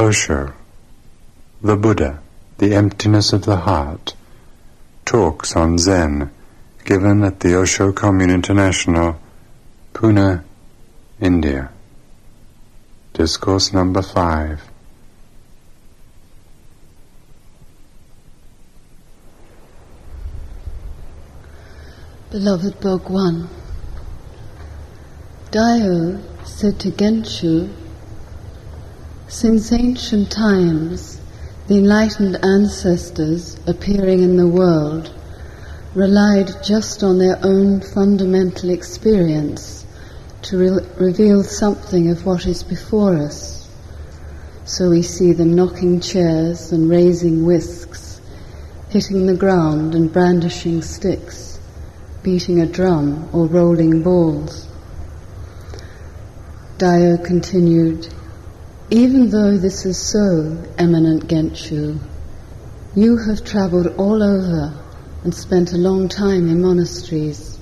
Osho, the Buddha, the Emptiness of the Heart, talks on Zen given at the Osho Commune International, Pune, India. Discourse number 5. Beloved Bhagwan, Daiyo said to Genshu, since ancient times, the enlightened ancestors appearing in the world relied just on their own fundamental experience to reveal something of what is before us. So we see them knocking chairs and raising whisks, hitting the ground and brandishing sticks, beating a drum or rolling balls. Daiyo continued, even though this is so, eminent Genshu, you have travelled all over and spent a long time in monasteries.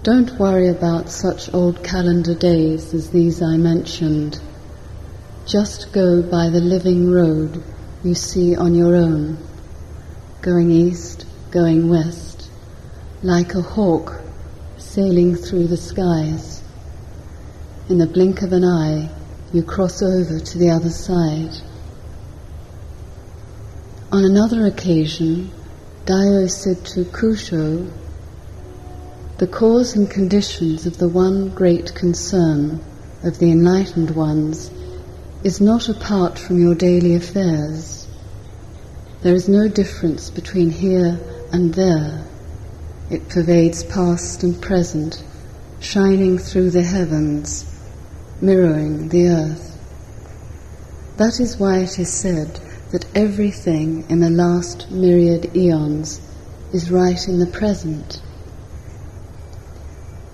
Don't worry about such old calendar days as these I mentioned. Just go by the living road you see on your own, going east, going west, like a hawk sailing through the skies. In the blink of an eye, you cross over to the other side. On another occasion, Daiyo said to Kusho, the cause and conditions of the one great concern of the enlightened ones is not apart from your daily affairs. There is no difference between here and there. It pervades past and present, shining through the heavens, mirroring the earth. That is why it is said that everything in the last myriad eons is right in the present.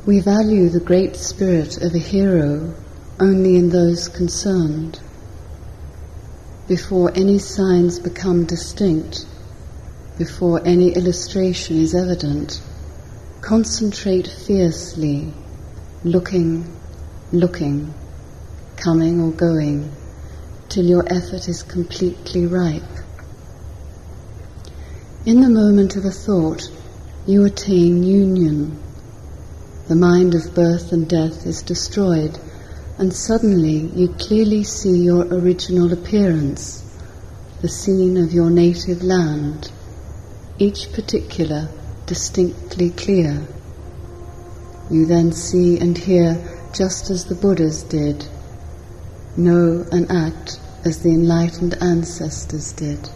We value the great spirit of a hero only in those concerned. Before any signs become distinct, before any illustration is evident, concentrate fiercely, looking, coming or going, till your effort is completely ripe. In the moment of a thought, you attain union. The mind of birth and death is destroyed, and suddenly you clearly see your original appearance, the scene of your native land, each particular distinctly clear. You then see and hear just as the Buddhas did, know and act as the enlightened ancestors did.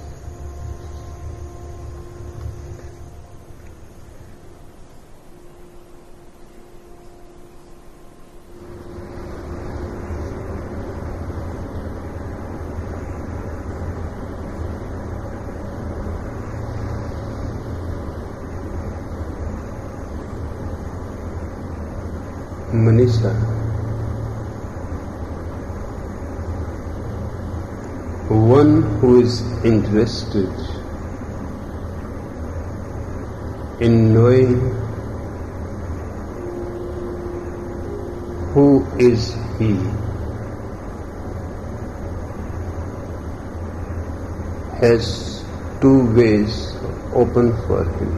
Manisha, one who is interested in knowing who is he has two ways open for him.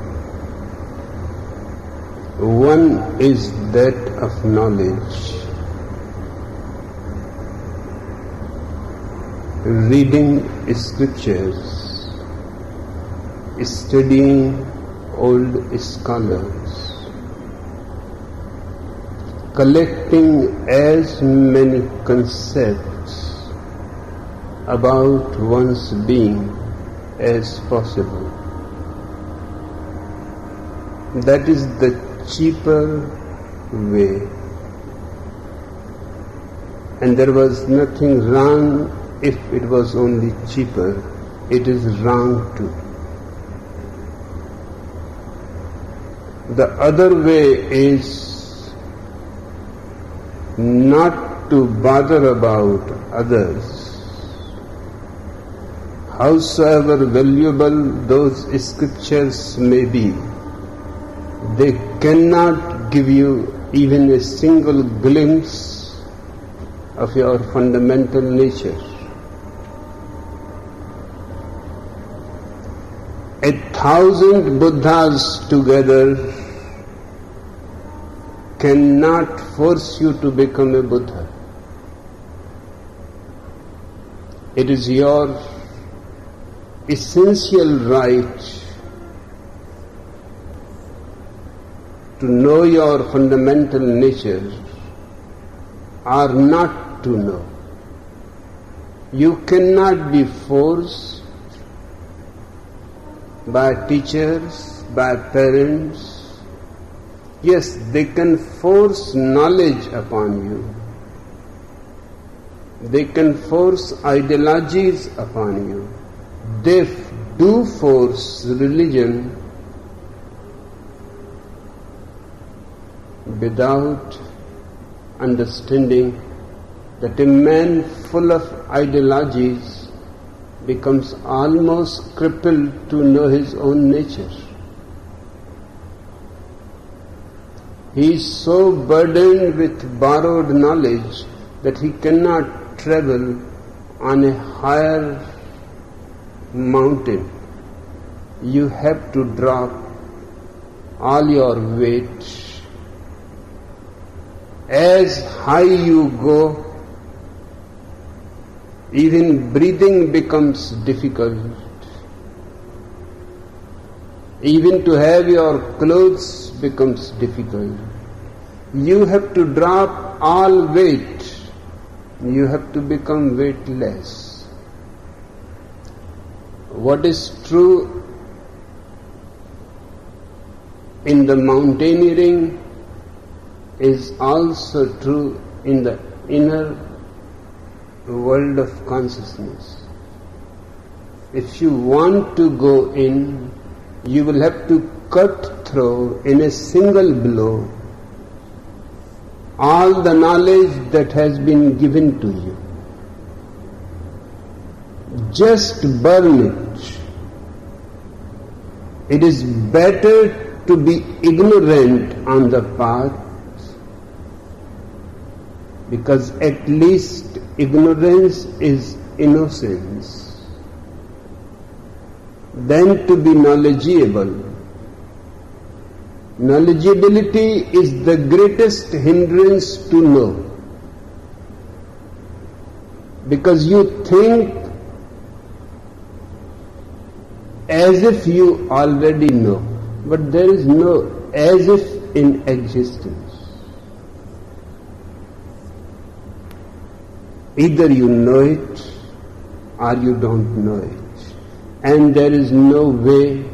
One is that of knowledge, reading scriptures, studying old scholars, collecting as many concepts about one's being as possible. That is the cheaper way, and there was nothing wrong if it was only cheaper. It is wrong too. The other way is not to bother about others, howsoever valuable those scriptures may be. They cannot give you even a single glimpse of your fundamental nature. 1,000 Buddhas together cannot force you to become a Buddha. It is your essential right to know your fundamental nature or not to know. You cannot be forced by teachers, by parents. Yes, they can force knowledge upon you. They can force ideologies upon you. They do force religion without understanding that a man full of ideologies becomes almost crippled to know his own nature. He is so burdened with borrowed knowledge that he cannot travel on a higher mountain. You have to drop all your weight. As high you go, even breathing becomes difficult. Even to have your clothes becomes difficult. You have to drop all weight. You have to become weightless. What is true in the mountaineering is also true in the inner world of consciousness. If you want to go in, you will have to cut through in a single blow all the knowledge that has been given to you. Just burn it. It is better to be ignorant on the path, because at least ignorance is innocence, than to be knowledgeable. Knowledgeability is the greatest hindrance to know, because you think as if you already know, but there is no as if in existence. Either you know it or you don't know it, and there is no way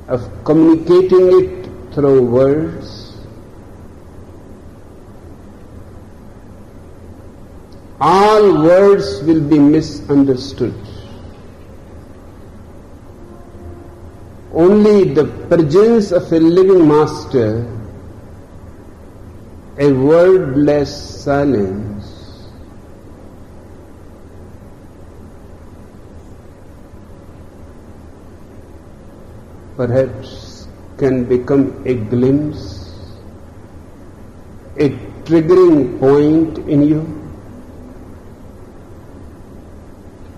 of communicating it through words. All words will be misunderstood. Only the presence of a living master, a wordless silence, perhaps can become a glimpse, a triggering point in you.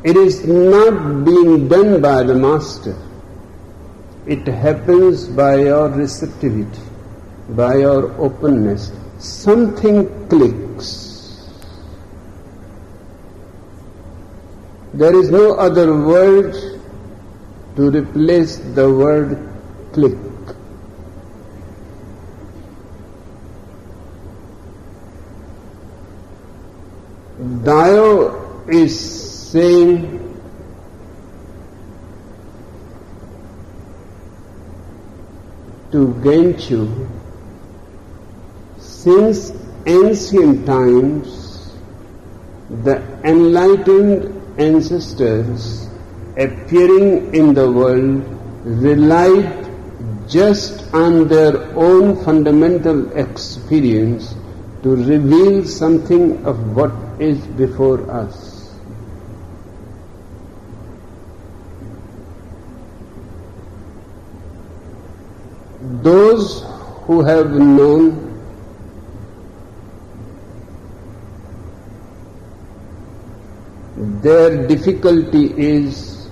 It is not being done by the master. It happens by your receptivity, by your openness. Something clicks. There is no other word to replace the word click. Tao is saying to Genchu, since ancient times the enlightened ancestors appearing in the world relied just on their own fundamental experience to reveal something of what is before us. Those who have known their difficulty is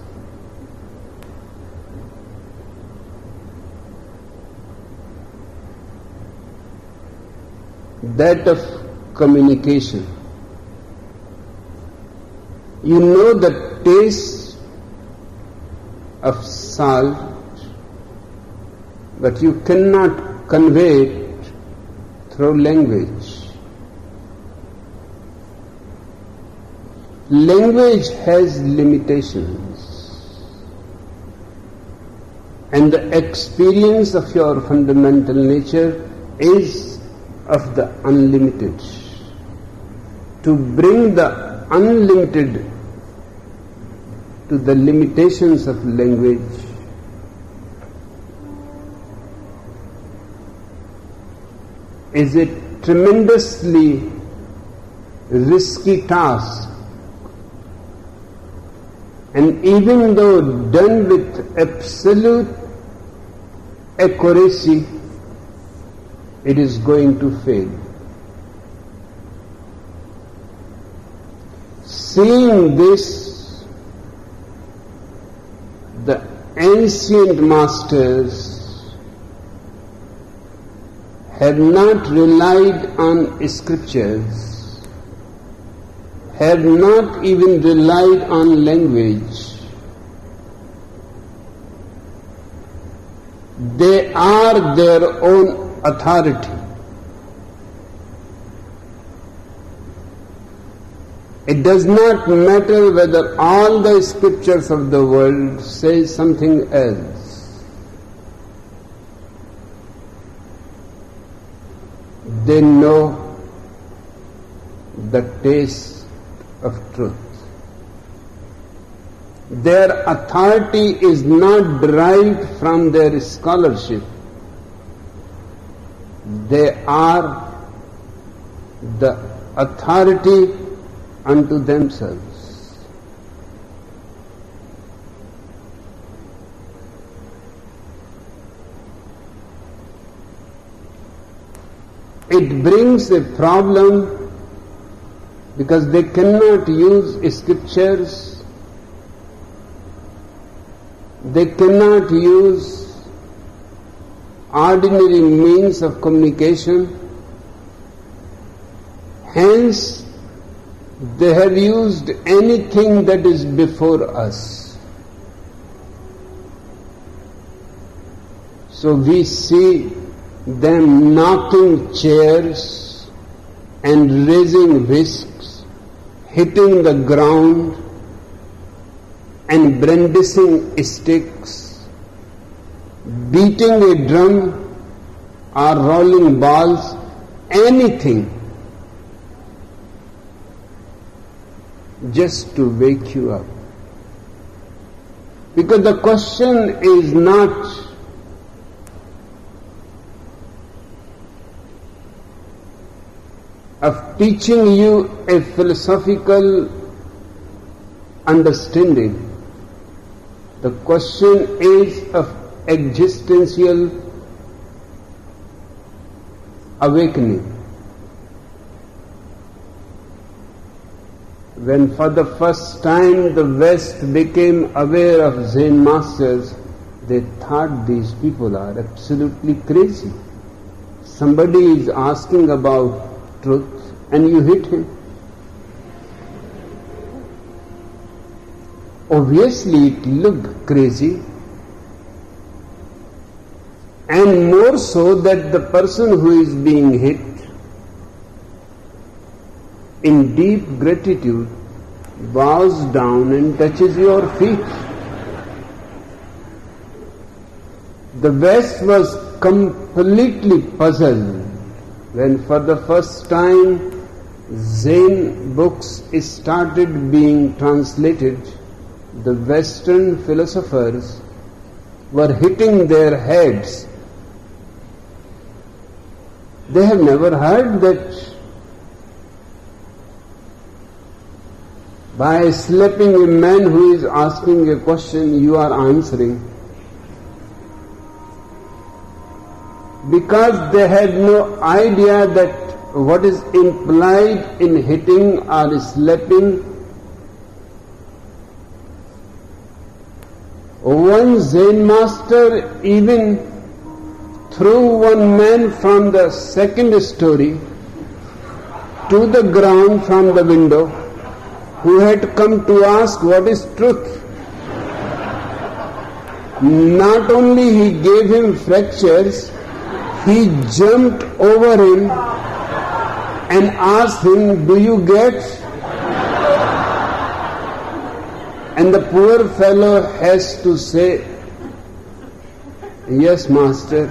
that of communication. You know the taste of salt, but you cannot convey it through language. Language has limitations, and the experience of your fundamental nature is of the unlimited. To bring the unlimited to the limitations of language is a tremendously risky task. And even though done with absolute accuracy, it is going to fail. Seeing this, the ancient masters have not relied on scriptures, have not even relied on language. They are their own authority. It does not matter whether all the scriptures of the world say something else. They know the taste of truth. Their authority is not derived from their scholarship. They are the authority unto themselves. It brings a problem because they cannot use scriptures, they cannot use ordinary means of communication, hence they have used anything that is before us. So we see them knocking chairs and raising whisks, hitting the ground and brandishing sticks, beating a drum or rolling balls, anything, just to wake you up. Because the question is not of teaching you a philosophical understanding. The question is of existential awakening. When for the first time the West became aware of Zen masters, they thought these people are absolutely crazy. Somebody is asking about truth and you hit him. Obviously it looked crazy, and more so that the person who is being hit, in deep gratitude, bows down and touches your feet. The West was completely puzzled when for the first time Zen books started being translated. The Western philosophers were hitting their heads. They have never heard that by slapping a man who is asking a question, you are answering. Because they had no idea that what is implied in hitting or slapping. One Zen master even threw one man from the second story to the ground from the window, who had come to ask what is truth. Not only he gave him fractures, he jumped over him and asked him, "Do you get?" And the poor fellow has to say, "Yes, master."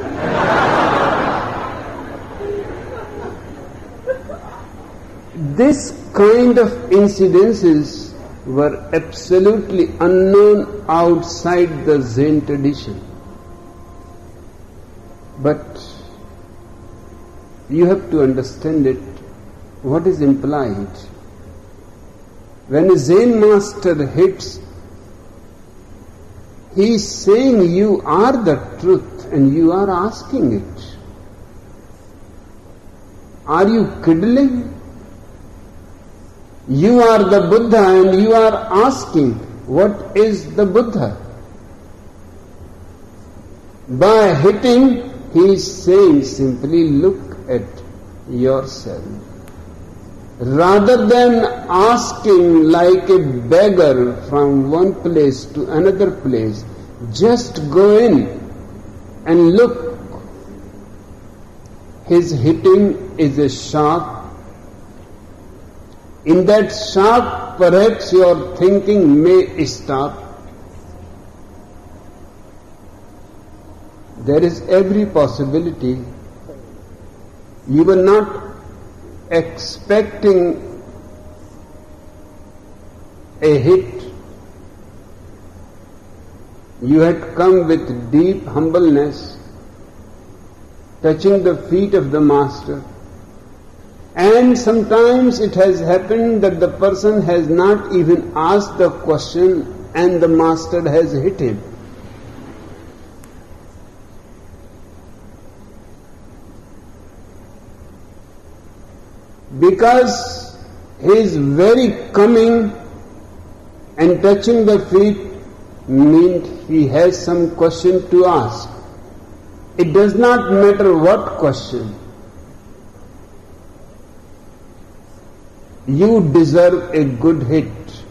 This kind of incidences were absolutely unknown outside the Zen tradition. But you have to understand it, what is implied. When a Zen master hits, he is saying you are the truth and you are asking it. Are you kiddling? You are the Buddha and you are asking, what is the Buddha? By hitting, he is saying simply, look at yourself. Rather than asking like a beggar from one place to another place, just go in and look. His hitting is a shock. In that shock, perhaps your thinking may stop. There is every possibility. You were not expecting a hit. You had come with deep humbleness, touching the feet of the Master. And sometimes it has happened that the person has not even asked the question and the Master has hit him. Because his very coming and touching the feet meant he has some question to ask. It does not matter what question. You deserve a good hit.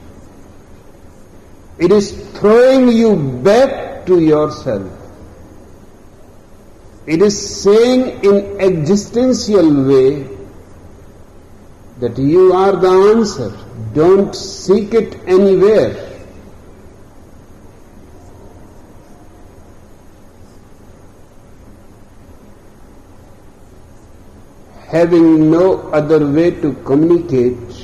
It is throwing you back to yourself. It is saying in existential way that you are the answer. Don't seek it anywhere. Having no other way to communicate,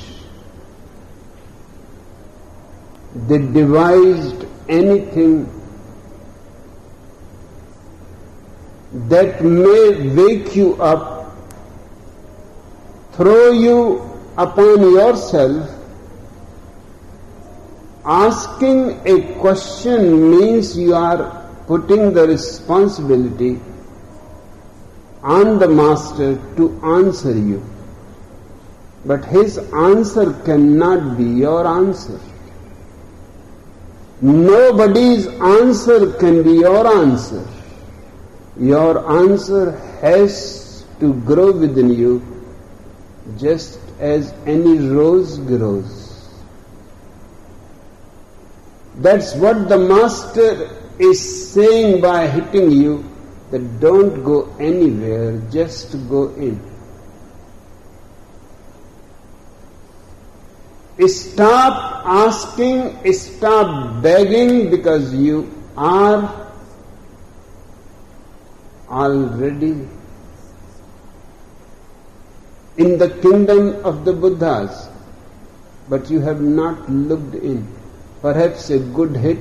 they devised anything that may wake you up, throw you upon yourself. Asking a question means you are putting the responsibility on the Master to answer you. But his answer cannot be your answer. Nobody's answer can be your answer. Your answer has to grow within you just as any rose grows. That's what the Master is saying by hitting you, that don't go anywhere, just go in. Stop asking, stop begging, because you are already in the kingdom of the Buddhas, but you have not looked in. Perhaps a good hit,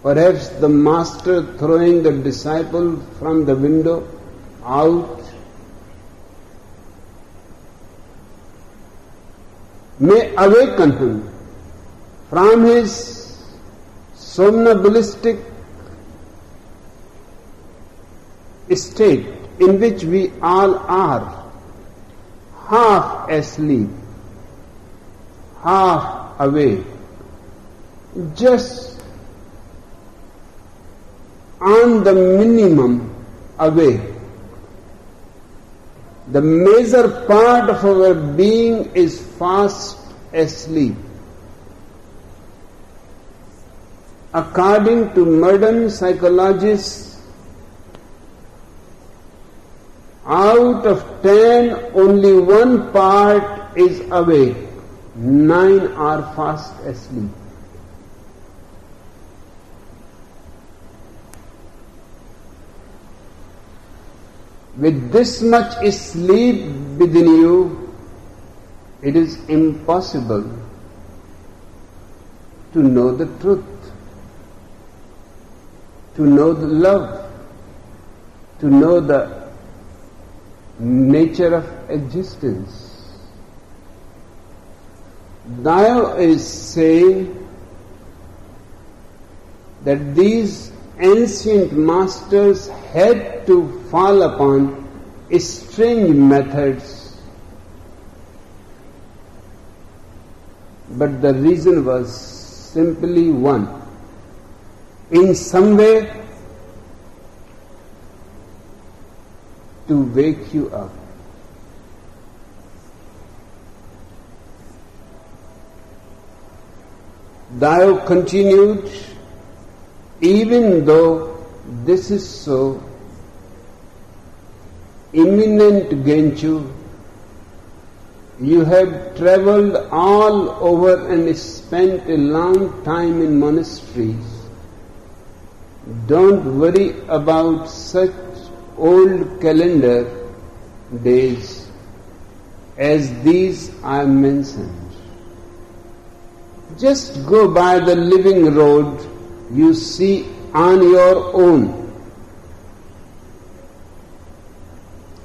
perhaps the Master throwing the disciple from the window out, may awaken him from his somnambulistic state in which we all are, half asleep, half awake, just on the minimum awake. The major part of our being is fast asleep. According to modern psychologists, out of 10, only one part is awake. 9 are fast asleep. With this much sleep within you, it is impossible to know the truth, to know the love, to know the nature of existence. Tao is saying that these ancient masters had to fall upon strange methods, but the reason was simply one. In some way, to wake you up. Tao continued, even though this is so, eminent Genchu, you have travelled all over and spent a long time in monasteries. Don't worry about such old calendar days as these I mentioned. Just go by the living road you see on your own.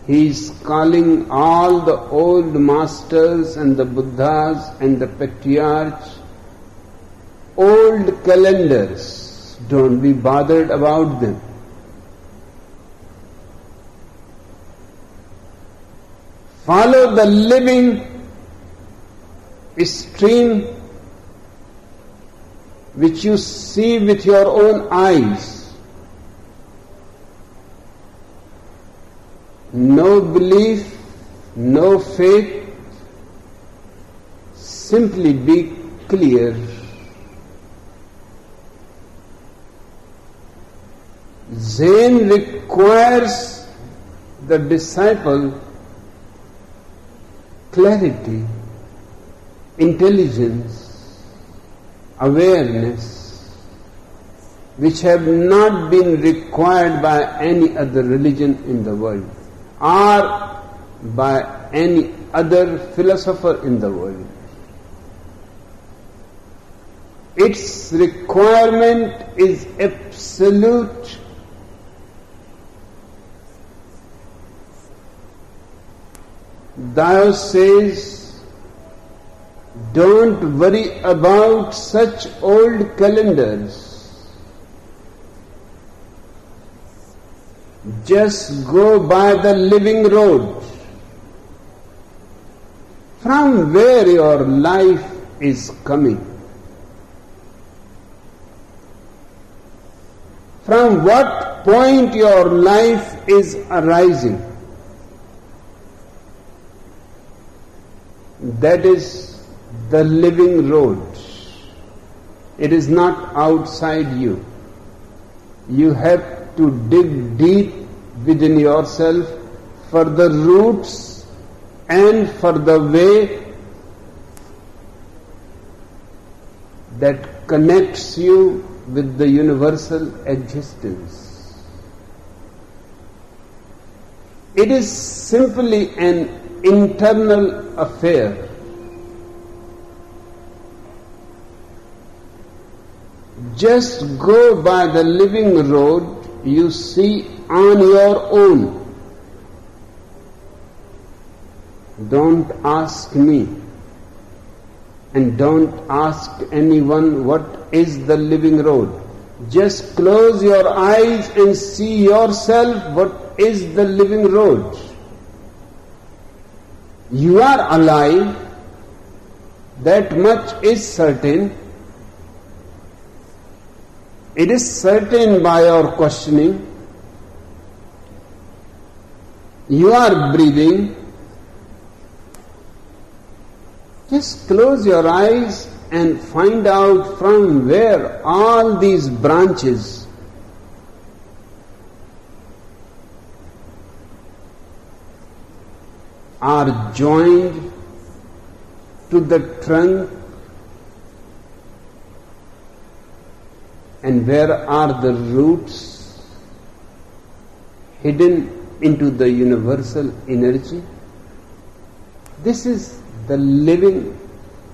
He is calling all the old masters and the Buddhas and the patriarchs old calendars. Don't be bothered about them. Follow the living stream which you see with your own eyes. No belief, no faith, simply be clear. Zen requires the disciple clarity, intelligence, awareness, which have not been required by any other religion in the world or by any other philosopher in the world. Its requirement is absolute. Tao says, don't worry about such old calendars. Just go by the living road. From where your life is coming. From what point your life is arising. That is the living road. It is not outside you. You have to dig deep within yourself for the roots and for the way that connects you with the universal existence. It is simply an internal affair. Just go by the living road you see on your own. Don't ask me and don't ask anyone what is the living road. Just close your eyes and see yourself what is the living road. You are alive, that much is certain. It is certain by your questioning. You are breathing. Just close your eyes and find out from where all these branches are joined to the trunk, and where are the roots hidden into the universal energy. This is the living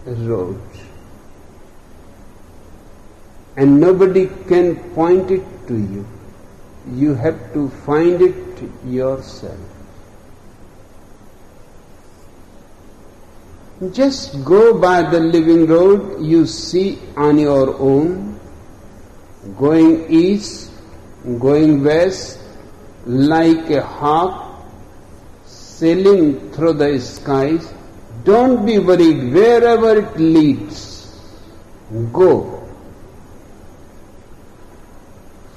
road, and nobody can point it to you. You have to find it yourself. Just go by the living road you see on your own, going east, going west, like a hawk sailing through the skies. Don't be worried, wherever it leads, go.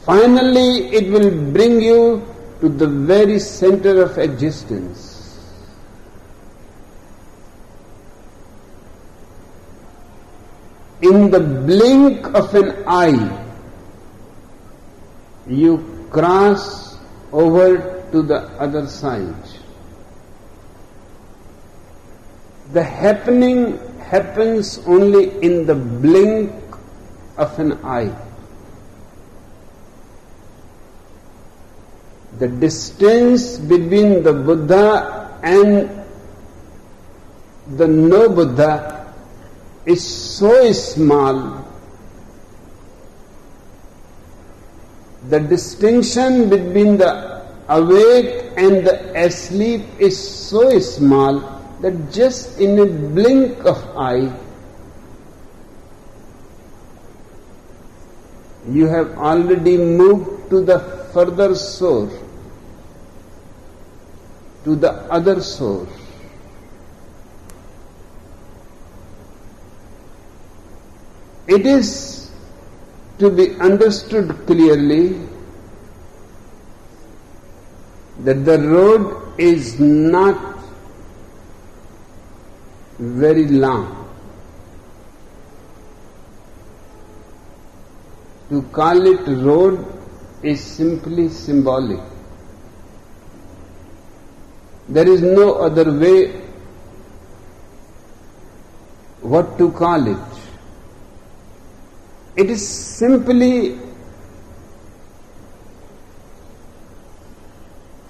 Finally, it will bring you to the very center of existence. In the blink of an eye, you cross over to the other side. The happening happens only in the blink of an eye. The distance between the Buddha and the no Buddha is so small. The distinction between the awake and the asleep is so small that just in a blink of eye, you have already moved to the further source, to the other source. It is to be understood clearly that the road is not very long. To call it road is simply symbolic. There is no other way what to call it. It is simply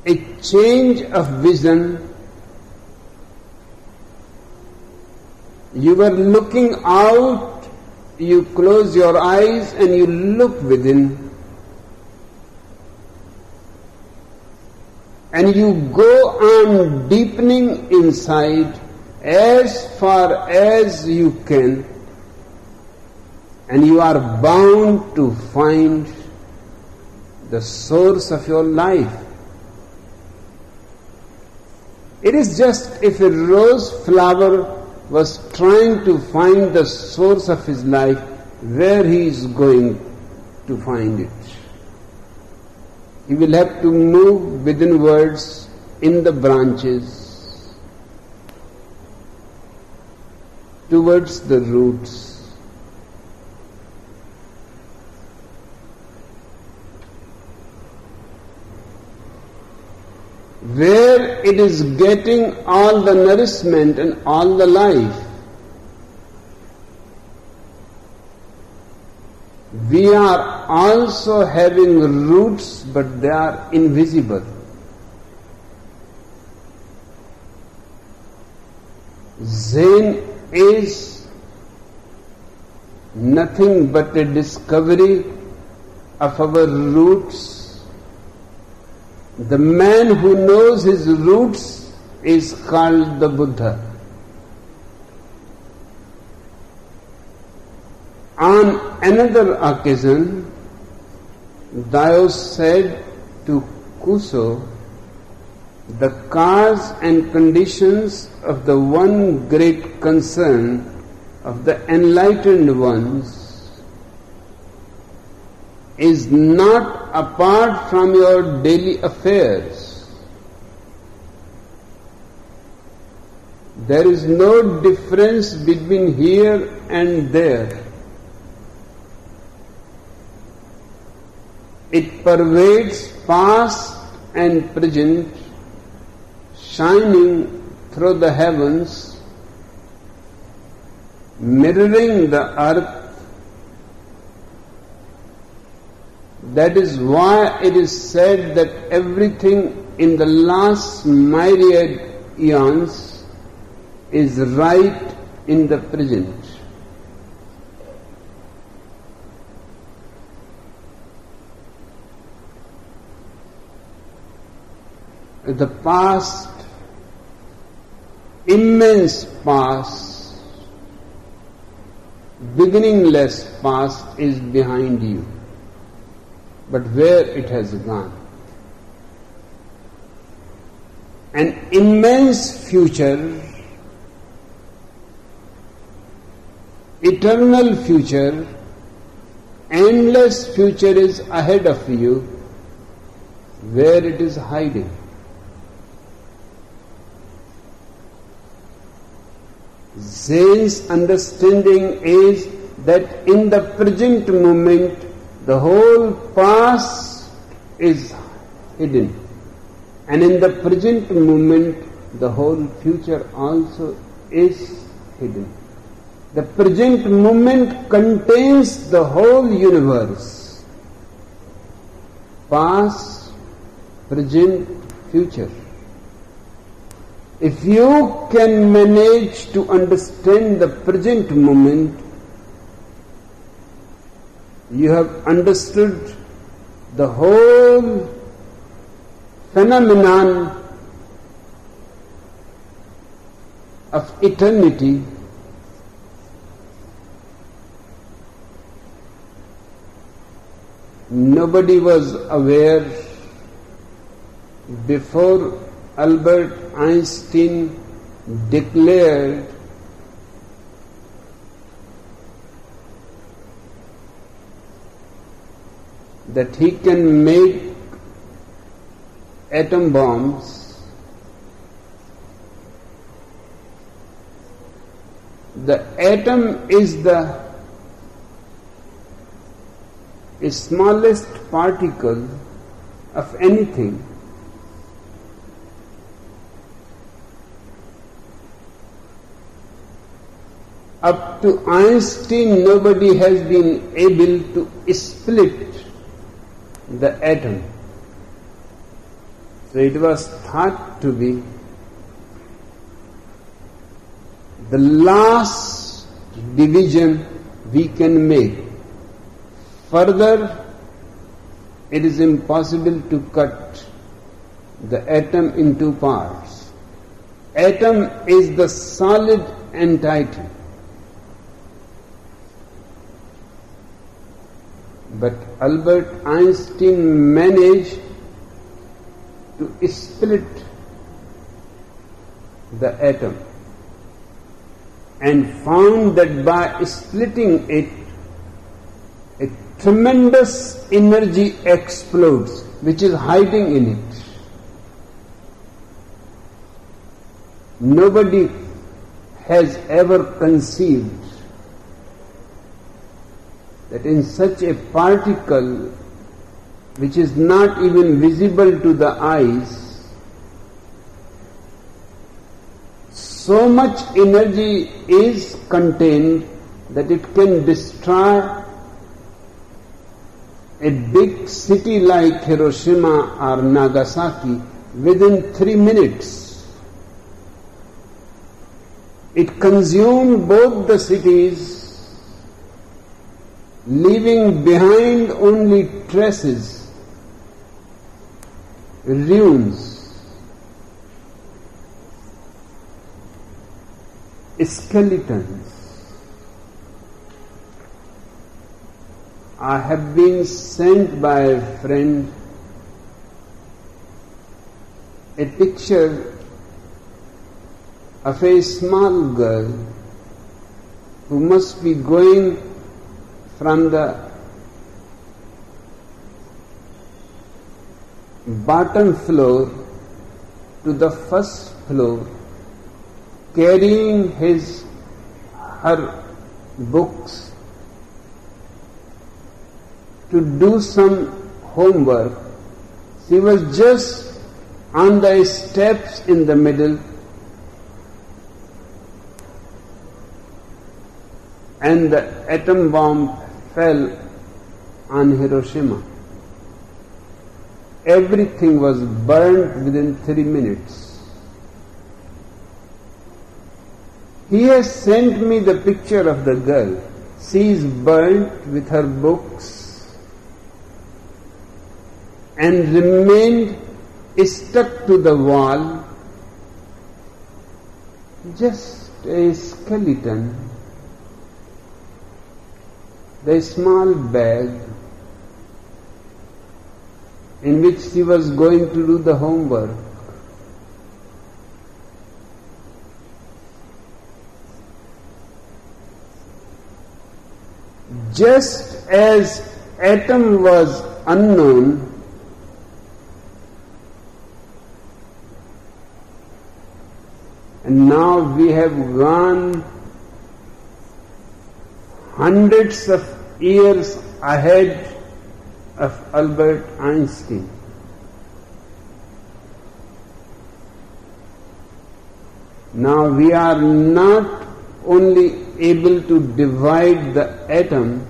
a change of vision. You were looking out, you close your eyes and you look within, and you go on deepening inside as far as you can, and you are bound to find the source of your life. It is just if a rose flower was trying to find the source of his life, where he is going to find it. He will have to move withinwards in the branches towards the roots. Where it is getting all the nourishment and all the life. We are also having roots, but they are invisible. Zen is nothing but a discovery of our roots. The man who knows his roots is called the Buddha. On another occasion, Dao said to Kuso, the cause and conditions of the one great concern of the enlightened ones is not apart from your daily affairs. There is no difference between here and there. It pervades past and present, shining through the heavens, mirroring the earth. That is why it is said that everything in the last myriad eons is right in the present. The past, immense past, beginningless past is behind you. But where it has gone? An immense future, eternal future, endless future is ahead of you. Where it is hiding? Zen's understanding is that in the present moment, the whole past is hidden, and in the present moment, the whole future also is hidden. The present moment contains the whole universe. Past, present, future. If you can manage to understand the present moment, you have understood the whole phenomenon of eternity. Nobody was aware before Albert Einstein declared that he can make atom bombs. The atom is the smallest particle of anything. Up to Einstein, nobody has been able to split the atom. So it was thought to be the last division we can make. Further, it is impossible to cut the atom into parts. Atom is the solid entity. But Albert Einstein managed to split the atom and found that by splitting it, a tremendous energy explodes, which is hiding in it. Nobody has ever conceived that in such a particle which is not even visible to the eyes, so much energy is contained that it can destroy a big city like Hiroshima or Nagasaki within 3 minutes. It consumed both the cities, leaving behind only traces, ruins, skeletons. I have been sent by a friend a picture of a small girl who must be going from the bottom floor to the first floor carrying her books to do some homework. She was just on the steps in the middle, and the atom bomb fell on Hiroshima. Everything was burned within 3 minutes. He has sent me the picture of the girl. She is burnt with her books and remained stuck to the wall, just a skeleton. The small bag in which she was going to do the homework. Just as atom was unknown, and now we have gone hundreds of years ahead of Albert Einstein. Now we are not only able to divide the atom,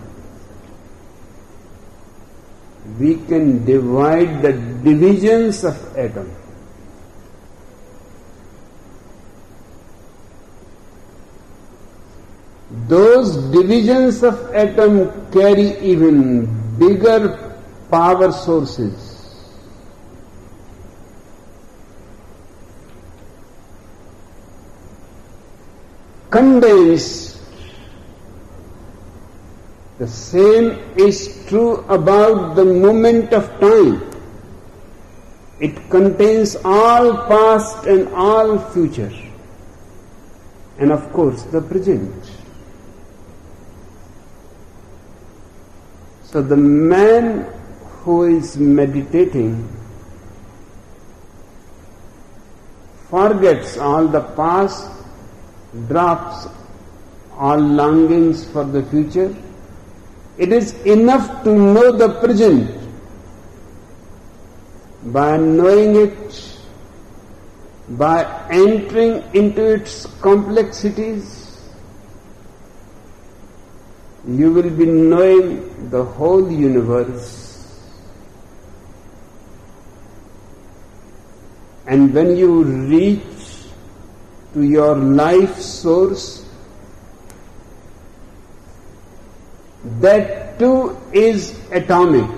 we can divide the divisions of atom. Those divisions of atom carry even bigger power sources. Condensed. The same is true about the moment of time. It contains all past and all future, and of course the present. So the man who is meditating forgets all the past, drops all longings for the future. It is enough to know the present. By knowing it, by entering into its complexities, you will be knowing the whole universe. And when you reach to your life source, that too is atomic,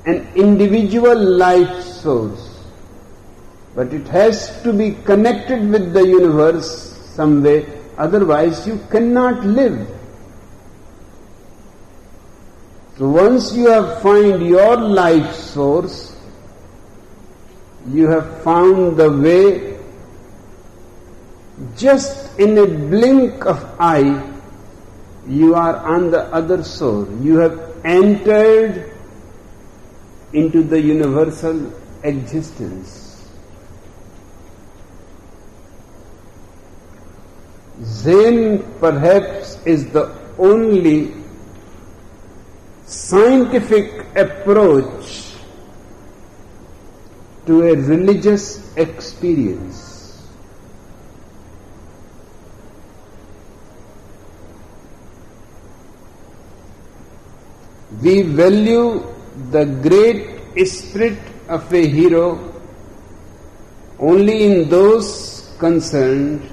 an individual life source, but it has to be connected with the universe some way, otherwise you cannot live. So once you have found your life source, you have found the way. Just in a blink of eye, you are on the other shore. You have entered into the universal existence. Zen perhaps is the only scientific approach to a religious experience. We value the great spirit of a hero only in those concerned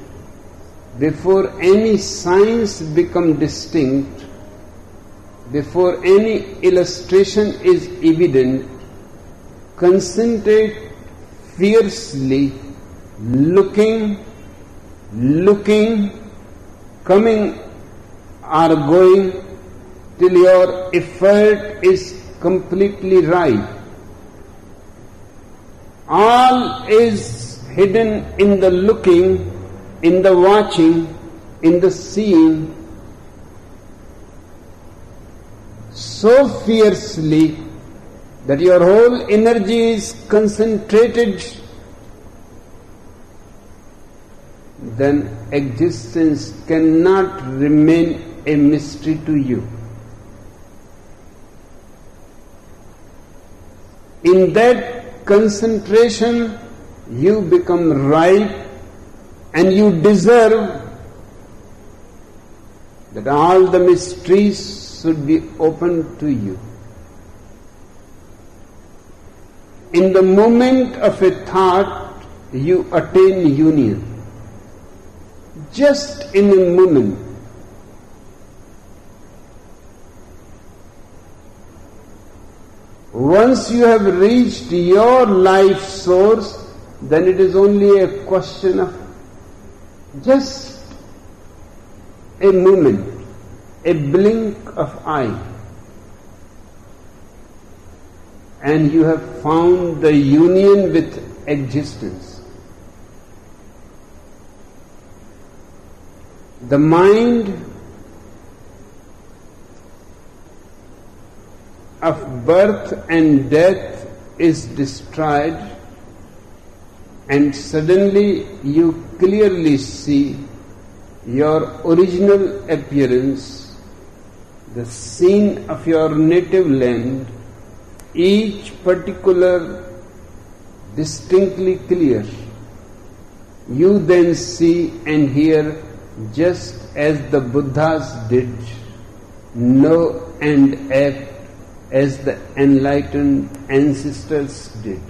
before any science become distinct, before any illustration is evident, concentrate fiercely, looking, coming or going, till your effort is completely right. All is hidden in the looking, in the watching, in the seeing, so fiercely that your whole energy is concentrated then existence cannot remain a mystery to you. In that concentration, you become ripe and you deserve that all the mysteries should be opened to you. In the moment of a thought, you attain union. Just in a moment. Once you have reached your life source, then it is only a question of just a moment, a blink of eye, and you have found the union with existence. The mind of birth and death is destroyed, and suddenly you clearly see your original appearance, the scene of your native land, each particular distinctly clear. You then see and hear just as the Buddhas did, know and act as the enlightened ancestors did.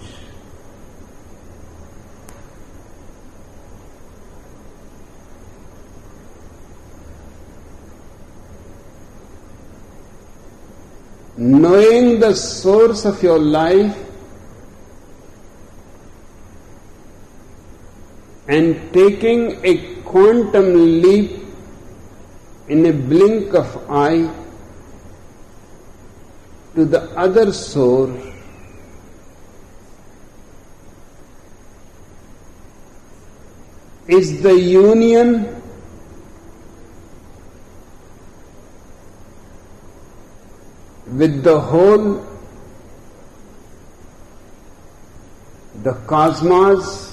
Knowing the source of your life and taking a quantum leap in a blink of eye to the other source is the union with the whole, the cosmos.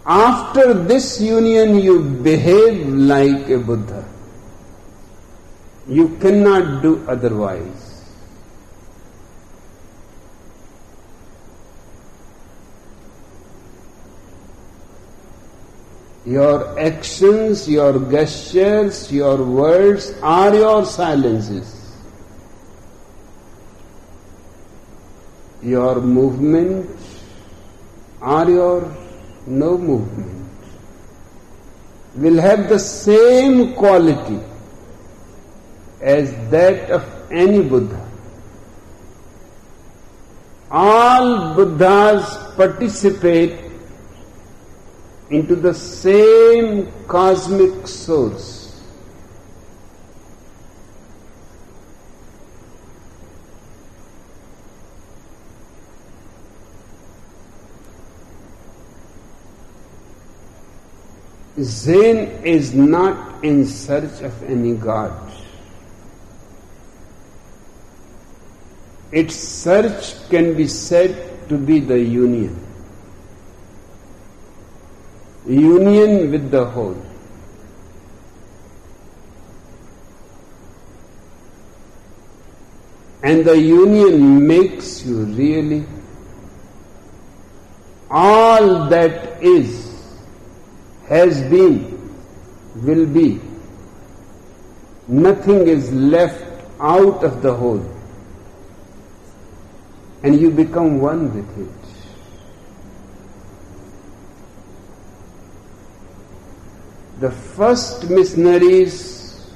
After this union, you behave like a Buddha. You cannot do otherwise. Your actions, your gestures, your words are your silences. Your movements are your no movement. Will have the same quality as that of any Buddha. All Buddhas participate into the same cosmic source. Zen is not in search of any God. Its search can be said to be the union. Union with the whole. And the union makes you really all that is, has been, will be. Nothing is left out of the whole. And you become one with it. The first missionaries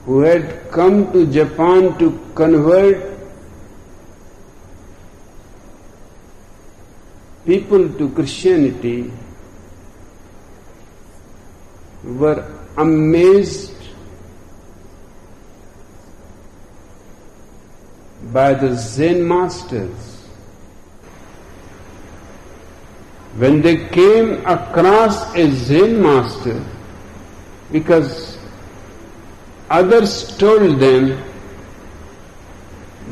who had come to Japan to convert people to Christianity were amazed by the Zen masters. When they came across a Zen master, because others told them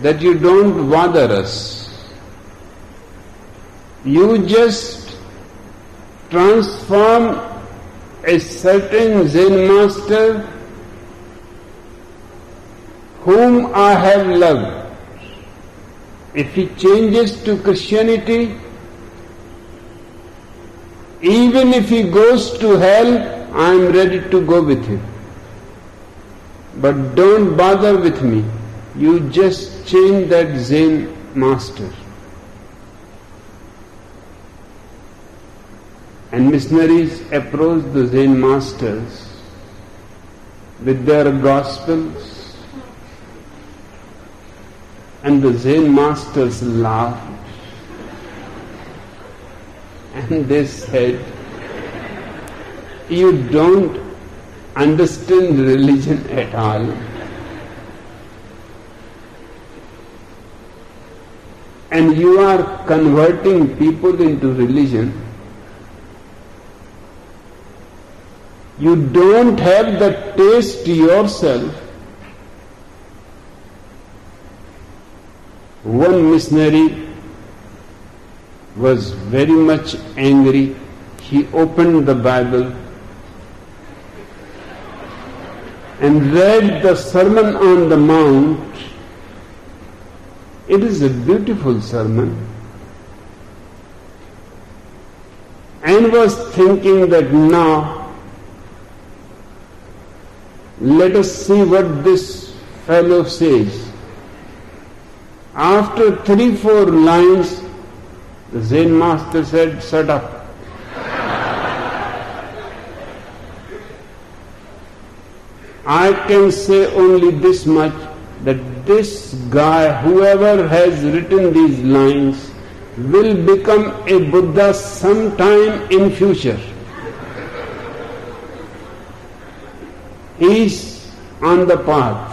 that you don't bother us. You just transform a certain Zen master whom I have loved. If he changes to Christianity, even if he goes to hell, I am ready to go with him. But don't bother with me. You just change that Zen master. And missionaries approach the Zen masters with their gospels, and the Zen masters laughed. And they said, you don't understand religion at all. And you are converting people into religion. You don't have the taste yourself. One missionary was very much angry. He opened the Bible and read the Sermon on the Mount. It is a beautiful sermon. And was thinking that now, let us see what this fellow says. After 3-4 lines, the Zen master said, shut up. I can say only this much, that this guy, whoever has written these lines, will become a Buddha sometime in future. He is on the path.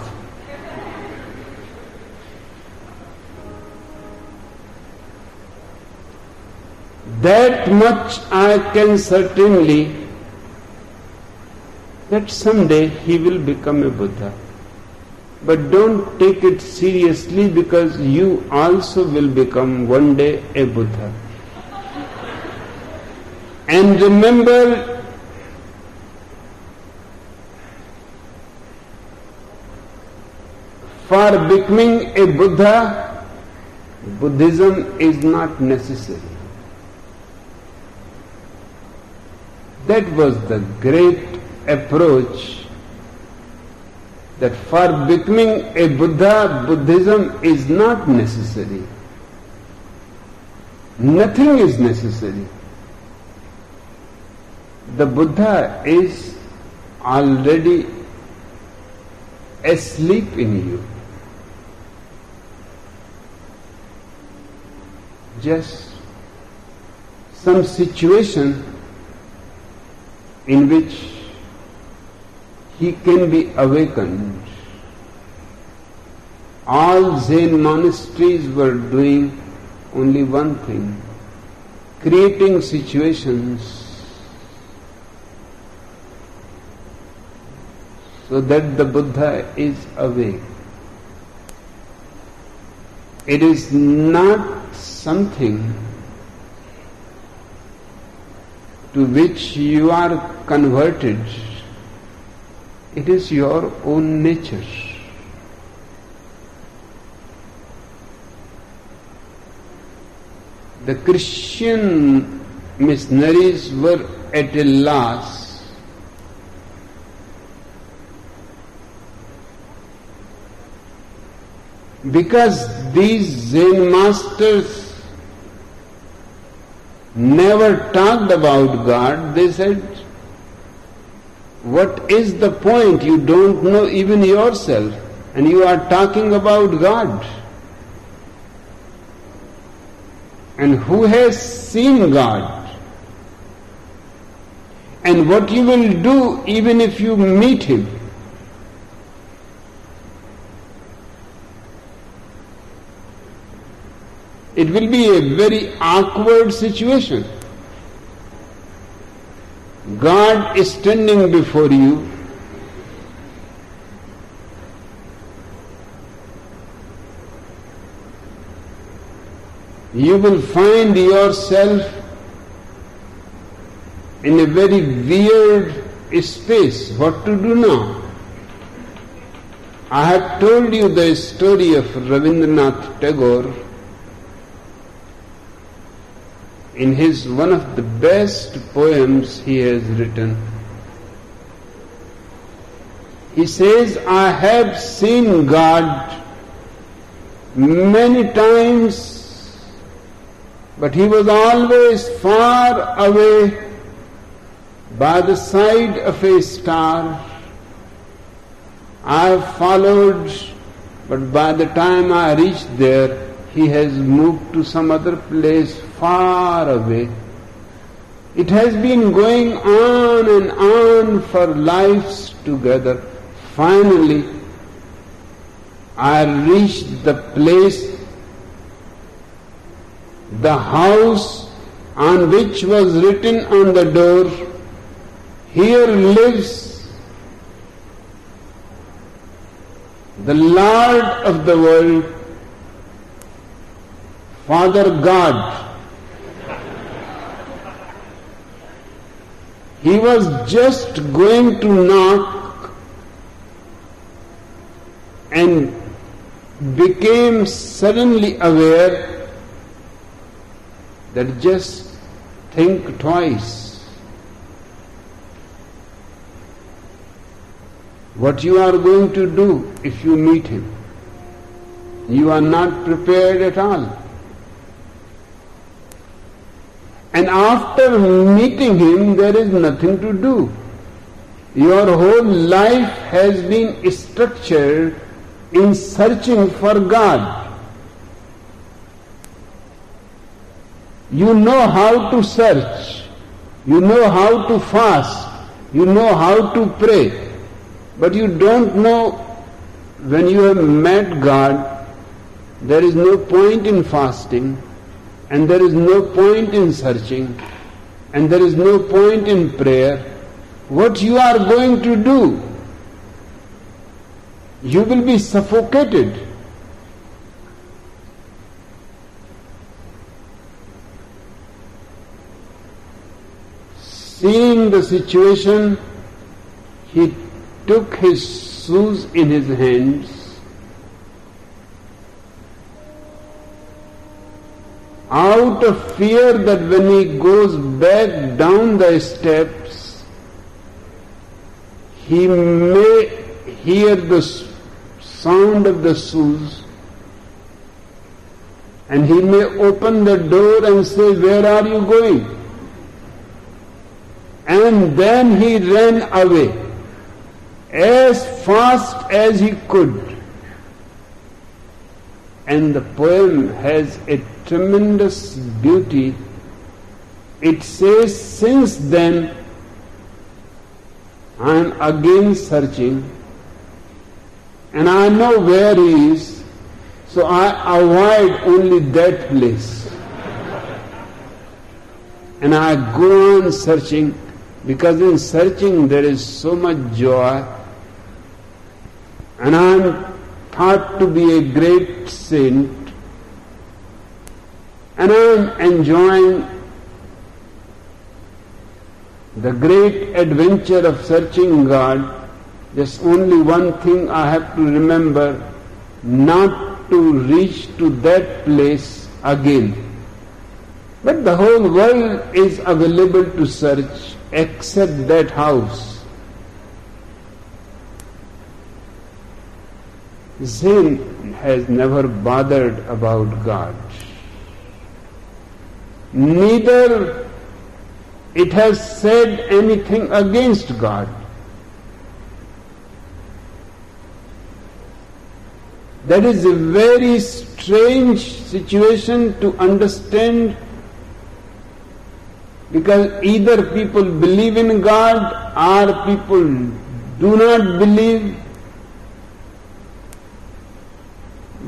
That much I can certainly, that someday he will become a Buddha. But don't take it seriously, because you also will become one day a Buddha. And remember, for becoming a Buddha, Buddhism is not necessary. That was the great approach, that for becoming a Buddha, Buddhism is not necessary. Nothing is necessary. The Buddha is already asleep in you. Just some situation in which he can be awakened. All Zen monasteries were doing only one thing, creating situations so that the Buddha is awake. It is not something to which you are converted. It is your own nature. The Christian missionaries were at a loss because these Zen masters never talked about God. They said, what is the point? You don't know even yourself, and you are talking about God. And who has seen God? And what you will do even if you meet Him? It will be a very awkward situation. God is standing before you, you will find yourself in a very weird space. What to do now? I have told you the story of Rabindranath Tagore in his one of the best poems he has written. He says, I have seen God many times, but He was always far away by the side of a star. I have followed, but by the time I reached there, He has moved to some other place far away. It has been going on and on for lives together. Finally, I reached the place, the house on which was written on the door, here lives the Lord of the world, Father God. He was just going to knock and became suddenly aware that just think twice. What you are going to do if you meet him. You are not prepared at all. And after meeting him, there is nothing to do. Your whole life has been structured in searching for God. You know how to search, you know how to fast, you know how to pray, but you don't know when you have met God, there is no point in fasting, and there is no point in searching, and there is no point in prayer. What you are going to do? You will be suffocated. Seeing the situation, he took his shoes in his hands, out of fear that when he goes back down the steps, he may hear the sound of the shoes, and he may open the door and say, "Where are you going?" And then he ran away as fast as he could. And the poem has a tremendous beauty. It says, "Since then, I am again searching, and I know where he is, so I avoid only that place. And I go on searching, because in searching there is so much joy, and I am thought to be a great saint, and I am enjoying the great adventure of searching God. There's only one thing I have to remember, not to reach to that place again. But the whole world is available to search except that house." Zen has never bothered about God. Neither it has said anything against God. That is a very strange situation to understand, because either people believe in God or people do not believe.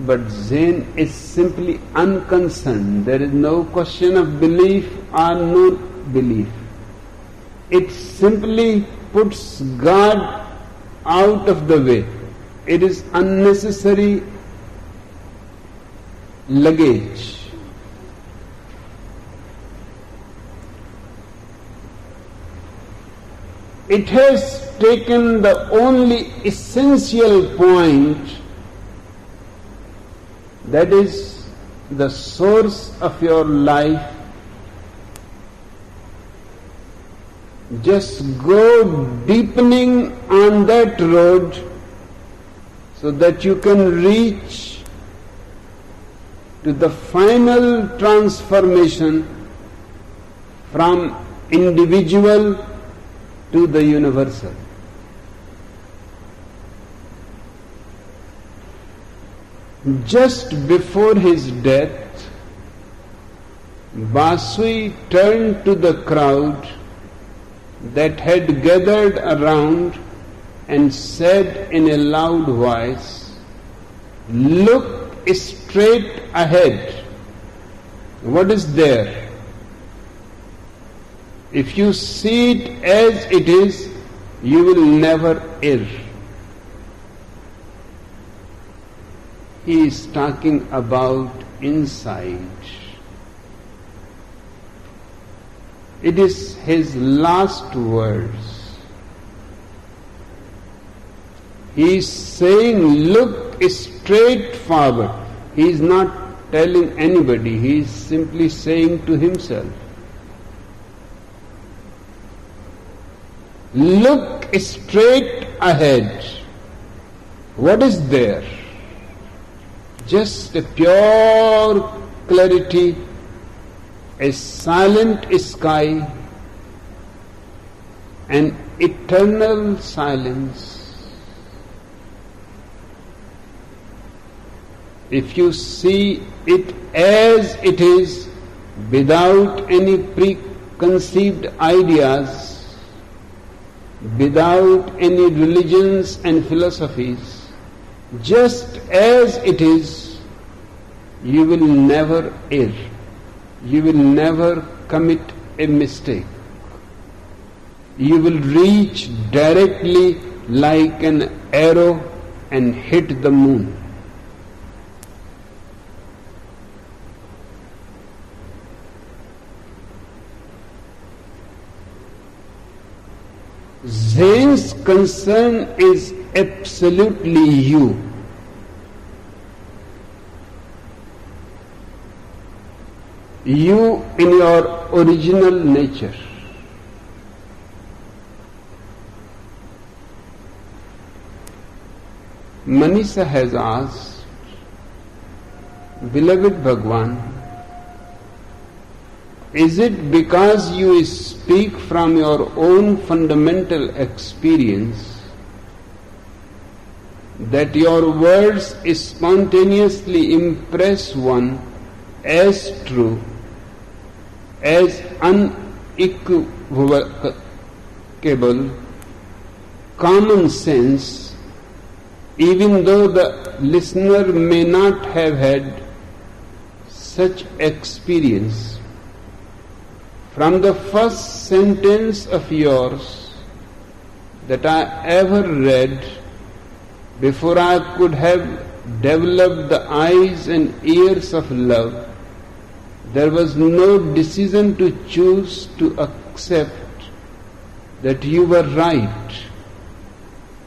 But Zen is simply unconcerned. There is no question of belief or no belief. It simply puts God out of the way. It is unnecessary luggage. it has taken the only essential point, that is the source of your life. Just go deepening on that road so that you can reach to the final transformation from individual to the universal. Just before his death, Basui turned to the crowd that had gathered around and said in a loud voice, "Look straight ahead. What is there? If you see it as it is, you will never err." He is talking about inside. It is his last words. He is saying, look straight forward. He is not telling anybody, he is simply saying to himself, look straight ahead. What is there? Just a pure clarity, a silent sky, an eternal silence. If you see it as it is, without any preconceived ideas, without any religions and philosophies, just as it is, you will never err. You will never commit a mistake. You will reach directly like an arrow and hit the moon. Zen's concern is absolutely you. You in your original nature. Manisha has asked, beloved Bhagwan, is it because you speak from your own fundamental experience that your words spontaneously impress one as true, as unequivocal, common sense, even though the listener may not have had such experience? From the first sentence of yours that I ever read, before I could have developed the eyes and ears of love, there was no decision to choose to accept that you were right.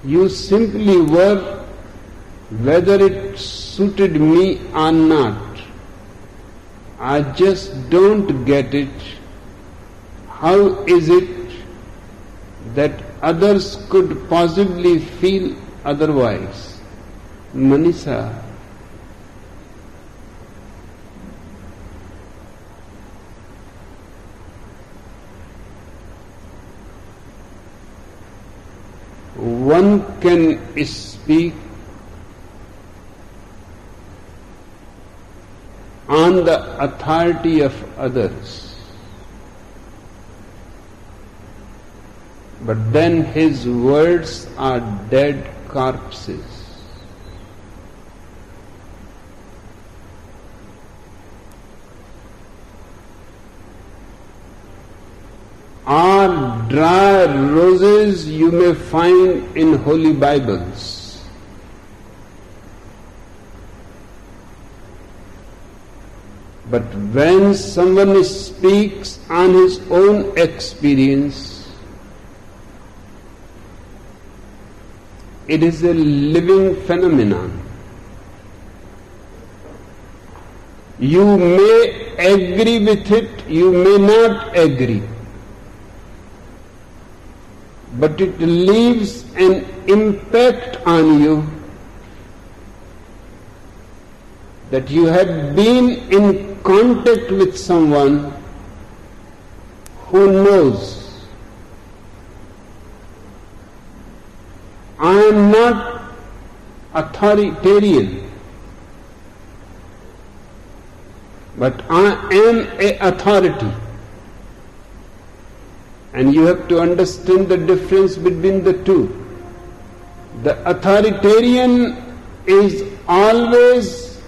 You simply were, whether it suited me or not. I just don't get it. How is it that others could possibly feel otherwise? Manisha, one can speak on the authority of others, but then his words are dead corpses. Or dry roses you may find in holy Bibles. But when someone speaks on his own experience, It is a living phenomenon. You may agree with it, you may not agree, but it leaves an impact on you that you have been in contact with someone who knows. I am not authoritarian, but I am an authority. And you have to understand the difference between the two. The authoritarian is always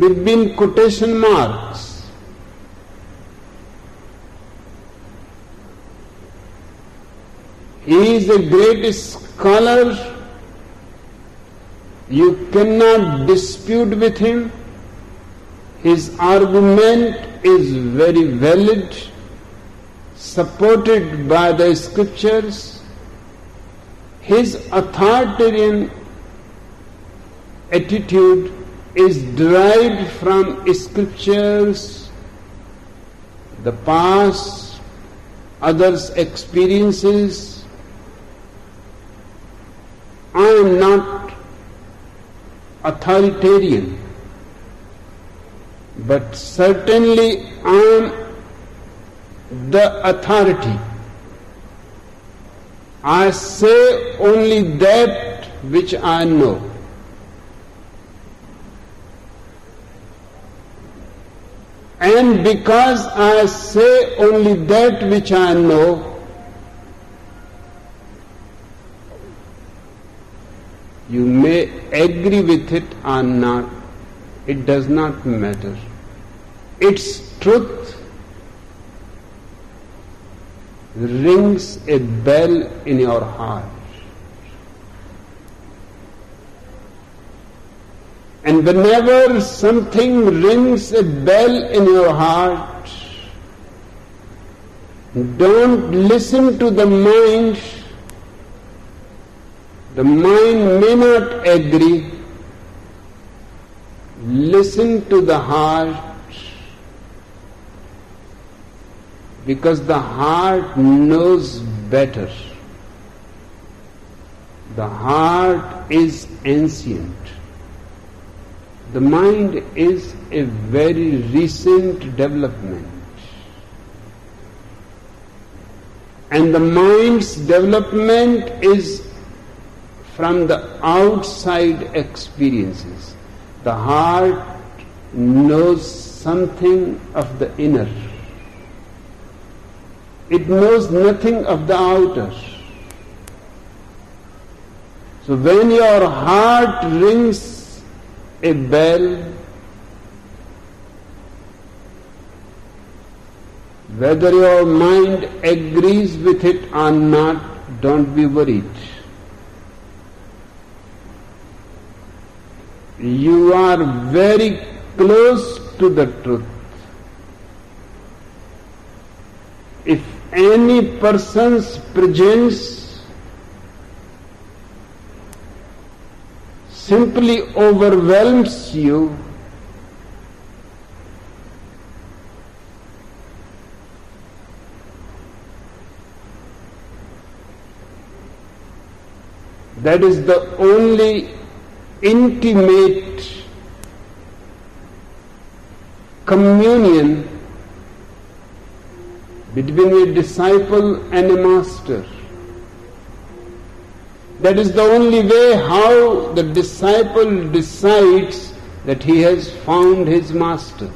between quotation marks. He is a great scholar. You cannot dispute with him. His argument is very valid, supported by the scriptures. His authoritarian attitude is derived from scriptures, the past, others' experiences. I am not authoritarian, but certainly I am the authority. I say only that which I know. And because I say only that which I know, you may agree with it or not, it does not matter. Its truth rings a bell in your heart. And whenever something rings a bell in your heart, don't listen to the mind. The mind may not agree. Listen to the heart, because the heart knows better. The heart is ancient. The mind is a very recent development. And the mind's development is from the outside experiences. The heart knows something of the inner. It knows nothing of the outer. So when your heart rings a bell, whether your mind agrees with it or not, don't be worried. You are very close to the truth. If any person's presence simply overwhelms you, that is the only intimate communion between a disciple and a master. That is the only way how the disciple decides that he has found his master.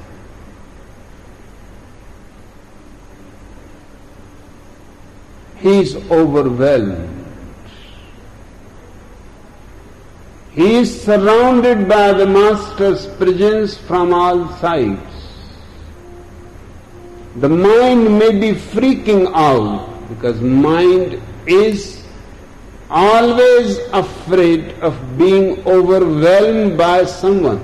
He is overwhelmed. He is surrounded by the master's presence from all sides. The mind may be freaking out because mind is always afraid of being overwhelmed by someone.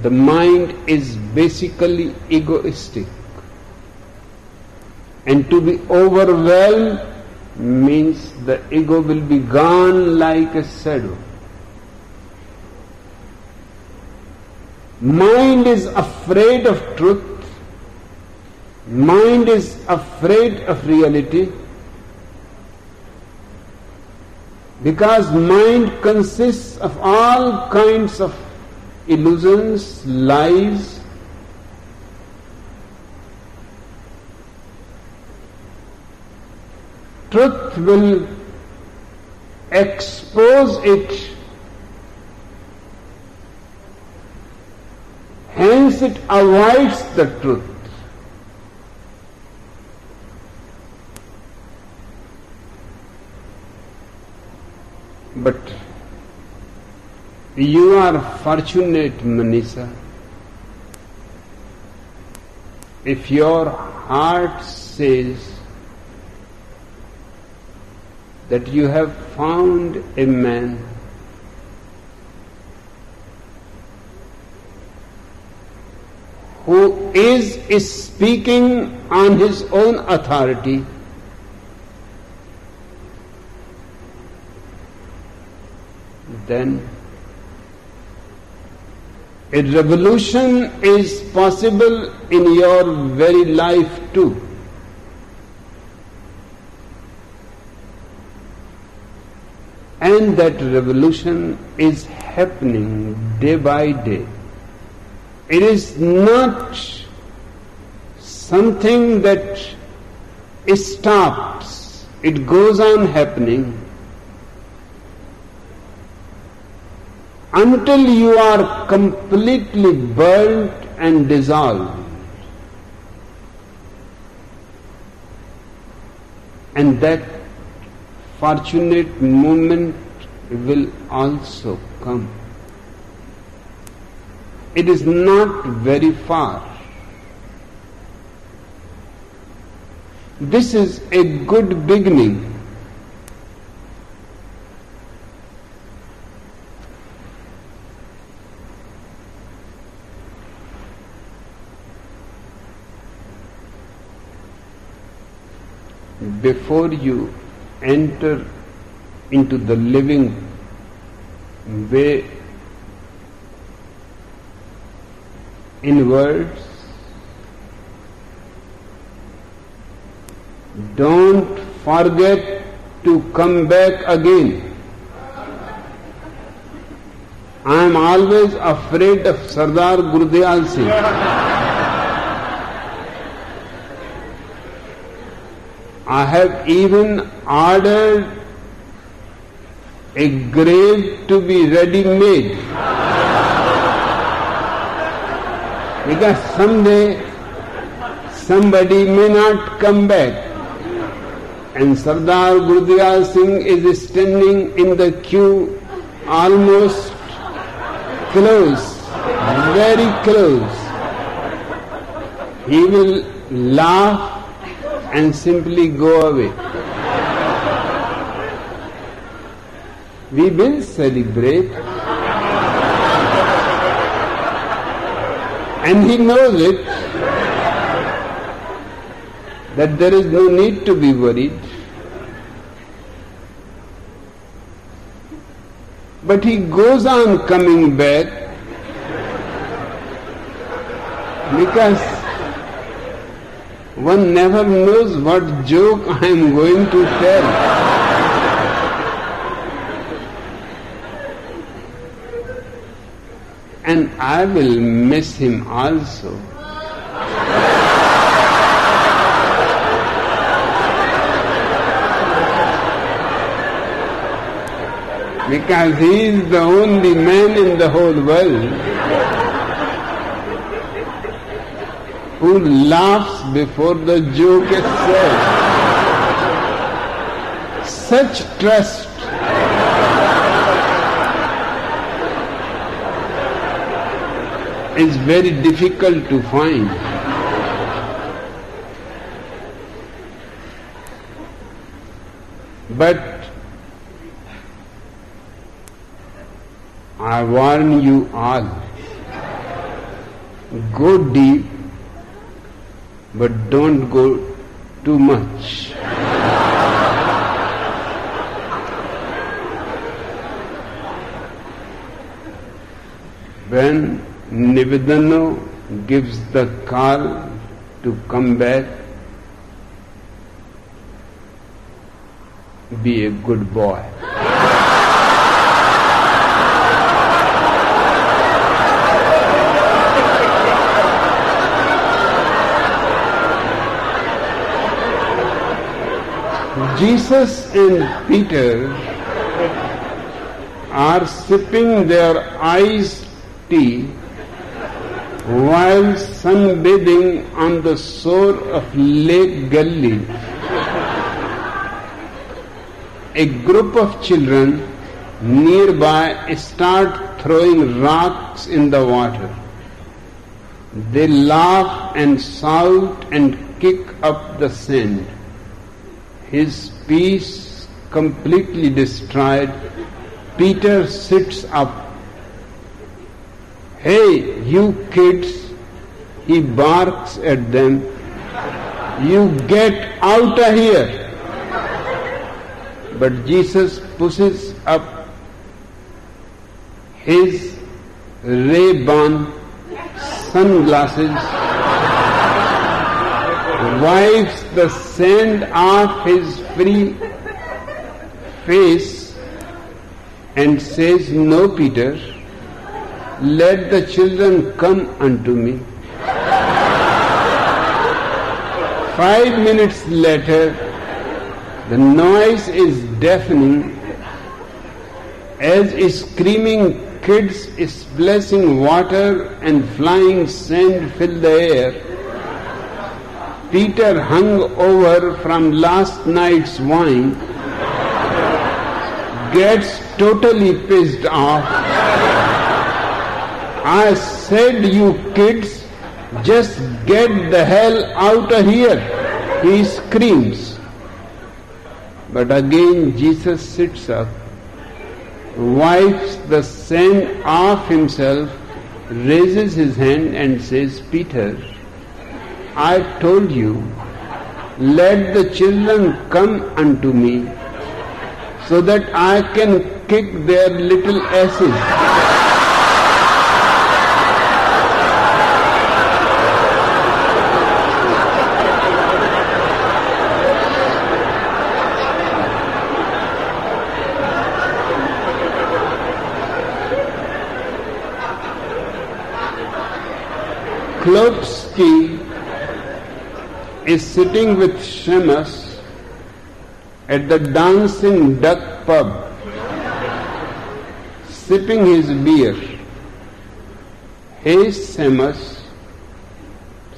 The mind is basically egoistic. And to be overwhelmed means the ego will be gone like a shadow. Mind is afraid of truth. Mind is afraid of reality because mind consists of all kinds of illusions, lies. Truth will expose it. Hence it avoids the truth. But you are fortunate, Manisha, if your heart says that you have found a man who is speaking on his own authority, then a revolution is possible in your very life too. And that revolution is happening day by day. It is not something that stops. It goes on happening until you are completely burnt and dissolved. And that fortunate moment will also come. It is not very far. This is a good beginning. Before you enter into the living way inwards, don't forget to come back again. I am always afraid of Sardar Gurudayal Singh. I have even ordered a grave to be ready-made because someday somebody may not come back and Sardar Gurudayal Singh is standing in the queue almost close, very close. He will laugh and simply go away. We will celebrate, and he knows it, that there is no need to be worried. But he goes on coming back because one never knows what joke I am going to tell. And I will miss him also. Because he is the only man in the whole world who laughs before the joke itself. Such trust is very difficult to find. But I warn you all, go deep, but don't go too much. When Nivedano gives the call to come back, be a good boy. Jesus and Peter are sipping their iced tea while sunbathing on the shore of Lake Galilee. A group of children nearby start throwing rocks in the water. They laugh and shout and kick up the sand. His peace completely destroyed, Peter sits up. "Hey, you kids," he barks at them, "you get out of here." But Jesus pushes up his Ray-Ban sunglasses, wipes the sand off his free face and says, "No, Peter, let the children come unto me." 5 minutes later, the noise is deafening as screaming kids splashing water and flying sand fill the air. Peter, hung over from last night's wine, gets totally pissed off. "I said, you kids, just get the hell out of here," he screams. But again Jesus sits up, wipes the sand off himself, raises his hand and says, "Peter, I told you, let the children come unto me so that I can kick their little asses." Klopsky is sitting with Shemus at the Dancing Duck pub, sipping his beer. "Hey, Shemus,"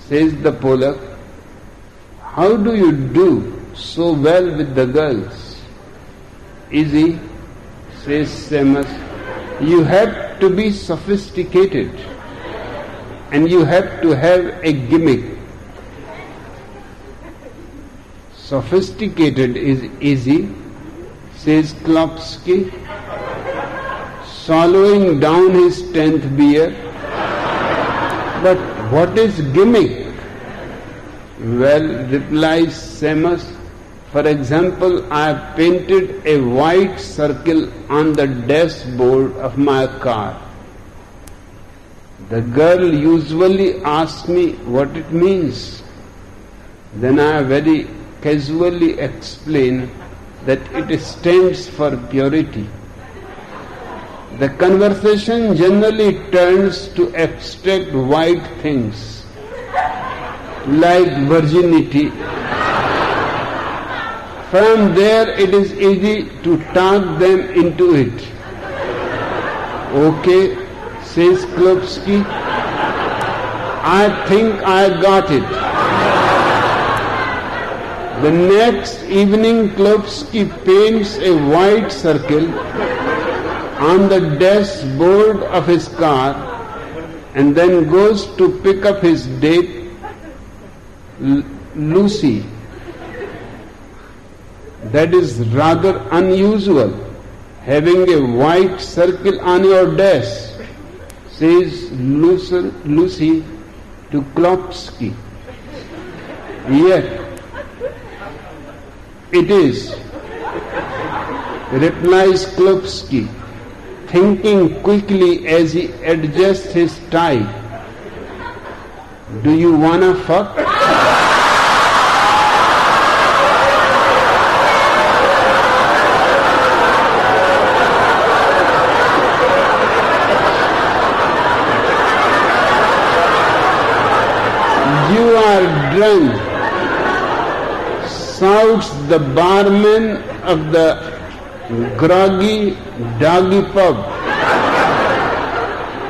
says the Polak, "how do you do so well with the girls?" "Easy," says Shemus, "you have to be sophisticated and you have to have a gimmick." "Sophisticated is easy," says Klopsky, swallowing down his 10th beer. "But what is gimmick?" "Well," replies Shemus, "for example, I painted a white circle on the dashboard of my car. The girl usually asks me what it means. Then I very casually explain that it stands for purity. The conversation generally turns to abstract white things like virginity. From there it is easy to talk them into it." "Okay," says Klopsky, "I think I got it." The next evening Klopsky paints a white circle on the dashboard of his car and then goes to pick up his date, Lucy. That is rather unusual, having a white circle on your dash, says Lucy to Klopsky. Yet It is, replies Klopsky, thinking quickly as he adjusts his tie. Do you wanna fuck? You are drunk, shouts the barman of the groggy doggy pub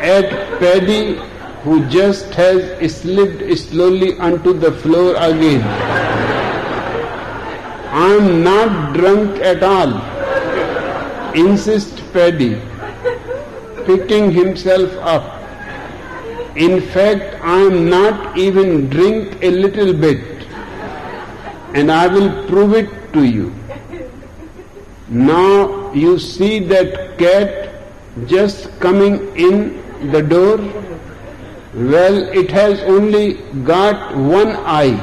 at Paddy, who just has slipped slowly onto the floor again. I'm not drunk at all, insists Paddy, picking himself up. In fact, I am not even drink a little bit, and I will prove it to you. Now you see that cat just coming in the door? Well, it has only got one eye.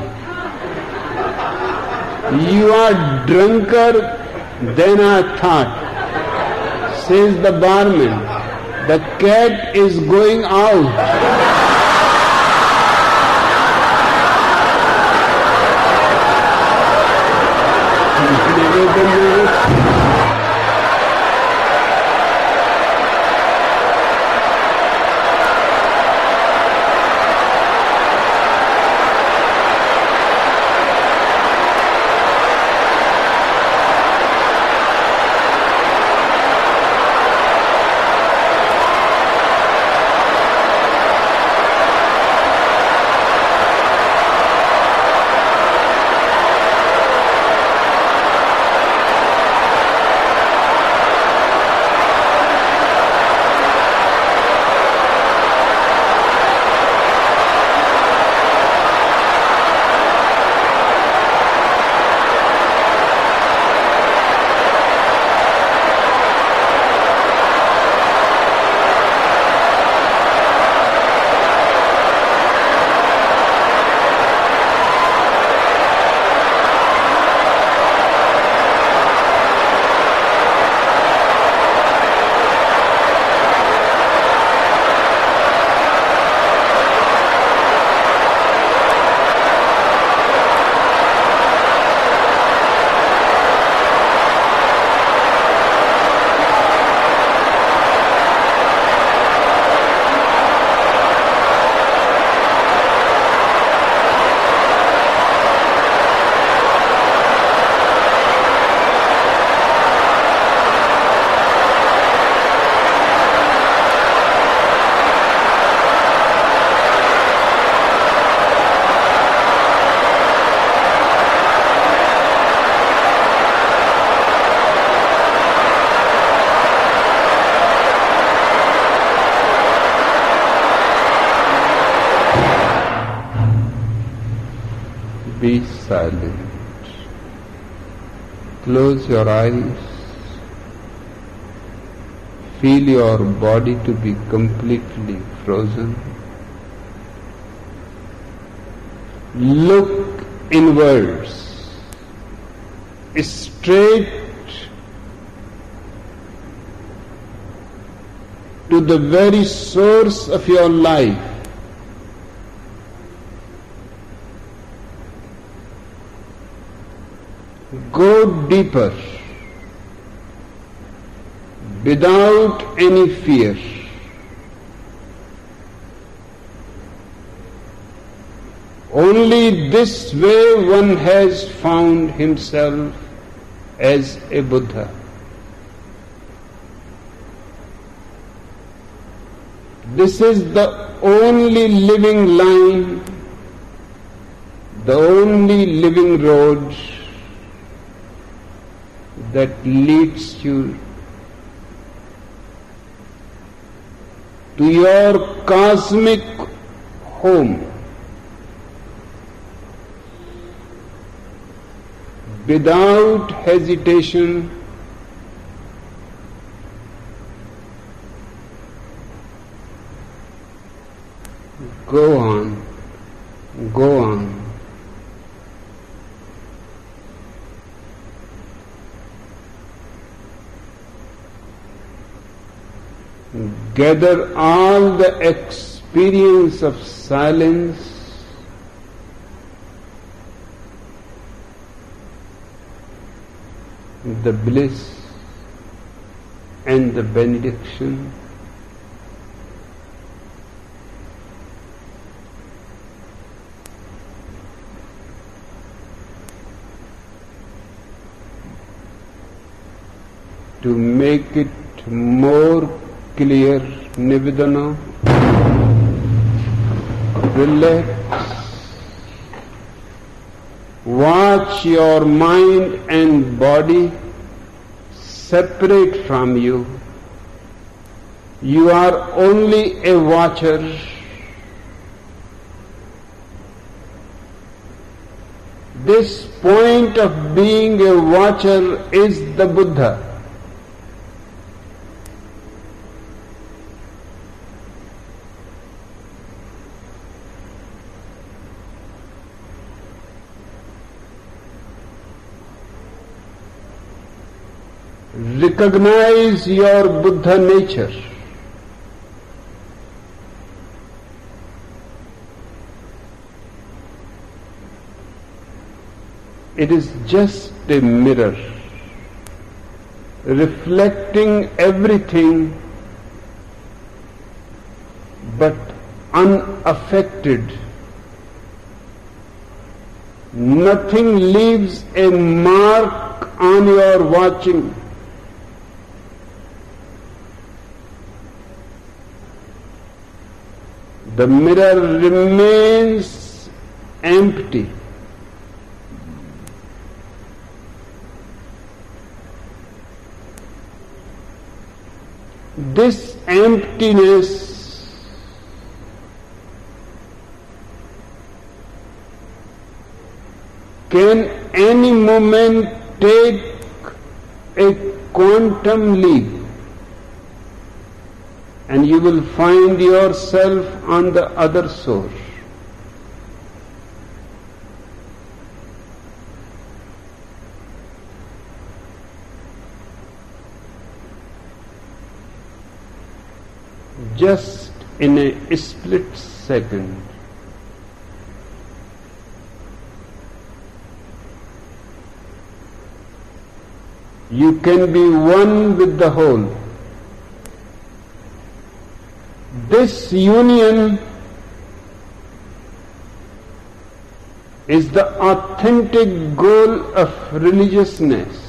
You are drunker than I thought, says the barman. The cat is going out. Be silent. Close your eyes. Feel your body to be completely frozen. Look inwards, straight to the very source of your life. Go deeper, without any fear. Only this way one has found himself as a Buddha. This is the only living line, the only living road that leads you to your cosmic home. Without hesitation, go on, go on. gather all the experience of silence, the bliss and the benediction, to make it more clear, Nivedana, relax, watch your mind and body separate from you. You are only a watcher. This point of being a watcher is the Buddha. Recognize your Buddha nature. It is just a mirror, reflecting everything but unaffected. Nothing leaves a mark on your watching. The mirror remains empty. This emptiness can any moment take a quantum leap, and you will find yourself on the other shore. Just in a split second. You can be one with the whole. This union is the authentic goal of religiousness.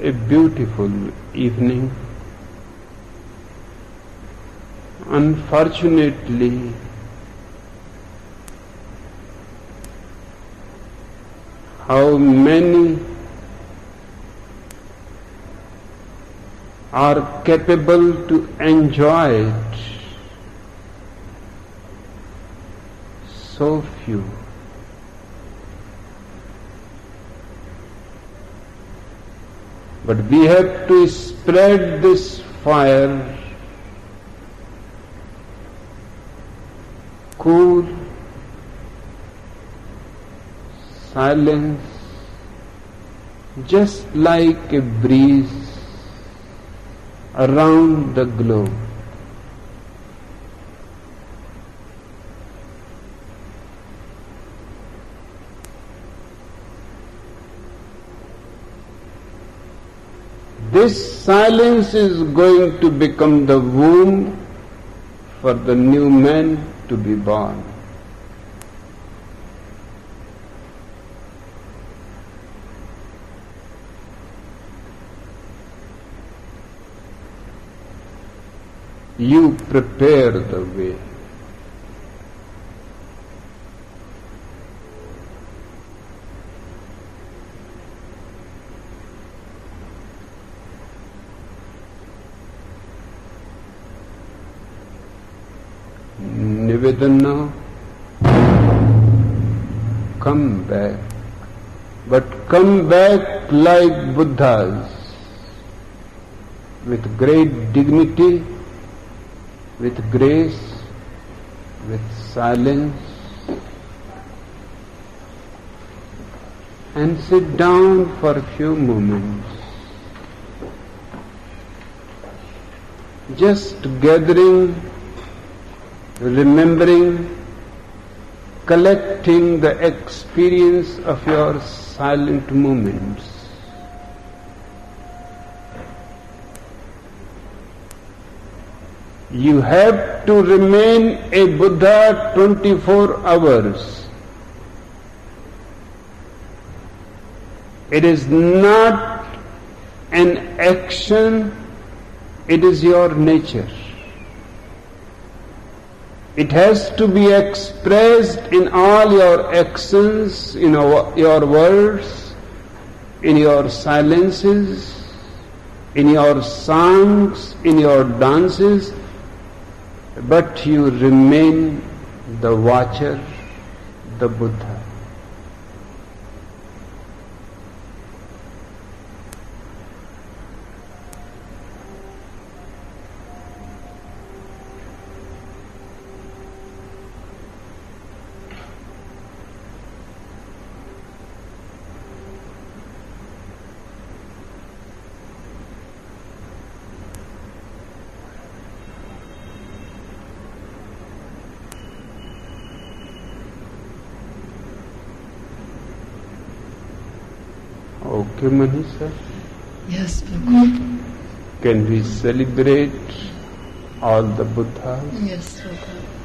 A beautiful evening. Unfortunately, how many are capable to enjoy it? So few. But we have to spread this fire, cool, silence, just like a breeze around the globe. This silence is going to become the womb for the new man to be born. You prepare the way. Nivedana, come back, but come back like Buddhas, with great dignity, with grace, with silence, and sit down for a few moments, just gathering, remembering, collecting the experience of your silent moments. You have to remain a Buddha 24 hours. It is not an action, it is your nature. It has to be expressed in all your actions, in your words, in your silences, in your songs, in your dances, but you remain the watcher, the Buddha. Okay, Manisha? Yes, Prabhupada. Can we celebrate all the Buddhas? Yes, Prabhupada.